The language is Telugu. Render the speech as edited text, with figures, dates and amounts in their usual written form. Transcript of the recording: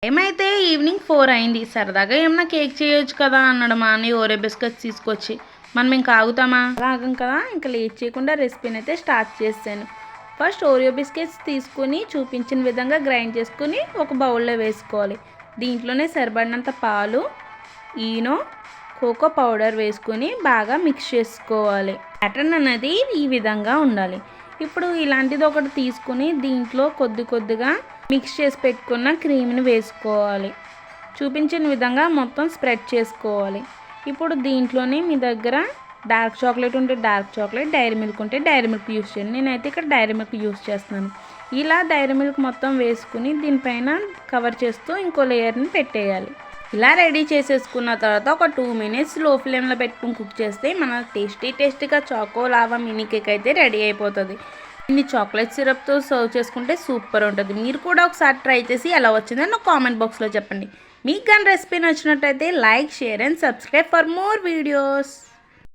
ఏమైతే ఈవినింగ్ 4 అయింది. సరదాగా ఏమన్నా కేక్ చేయొచ్చు కదా అన్నాడు మా అన్నయ్య ఓరియో బిస్కెట్స్ తీసుకొచ్చి. మనం ఇంకా ఆగుతామా? ఆగం కదా. ఇంకా లేట్ చేయకుండా రెసిపీని అయితే స్టార్ట్ చేశాను. ఫస్ట్ ఓరియో బిస్కెట్స్ తీసుకుని చూపించిన విధంగా గ్రైండ్ చేసుకుని ఒక బౌల్లో వేసుకోవాలి. దీంట్లోనే సరిపడినంత పాలు, ఈనో, కోకో పౌడర్ వేసుకుని బాగా మిక్స్ చేసుకోవాలి. ప్యాటర్న్ అనేది ఈ విధంగా ఉండాలి. ఇప్పుడు ఇలాంటిది ఒకటి తీసుకుని దీంట్లో కొద్దిగా మిక్స్ చేసి పెట్టుకున్న క్రీమ్ని వేసుకోవాలి. చూపించిన విధంగా మొత్తం స్ప్రెడ్ చేసుకోవాలి. ఇప్పుడు దీంట్లోనే మీ దగ్గర డార్క్ చాక్లెట్ ఉంటే డార్క్ చాక్లెట్, డైరీ మిల్క్ ఉంటే డైరీ మిల్క్ యూస్ చేయండి. నేనైతే ఇక్కడ డైరీ మిల్క్ యూస్ చేస్తున్నాను. ఇలా డైరీ మిల్క్ మొత్తం వేసుకుని దీనిపైన కవర్ చేస్తూ ఇంకో లేయర్ని పెట్టేయాలి. ఇలా రెడీ చేసేసుకున్న తర్వాత ఒక 2 మినిట్స్ లో ఫ్లేమ్లో పెట్టుకుని కుక్ చేస్తే మన టేస్టీగా చాకో లావా మినీ కేక్ అయితే రెడీ అయిపోతుంది. దీన్ని చాక్లెట్ సిరప్తో సర్వ్ చేసుకుంటే సూపర్ ఉంటుంది. మీరు కూడా ఒకసారి ట్రై చేసి ఎలా వచ్చిందో నాకు కామెంట్ బాక్స్లో చెప్పండి. మీకు కానీ రెసిపీ నచ్చినట్టయితే like, share and subscribe for more videos.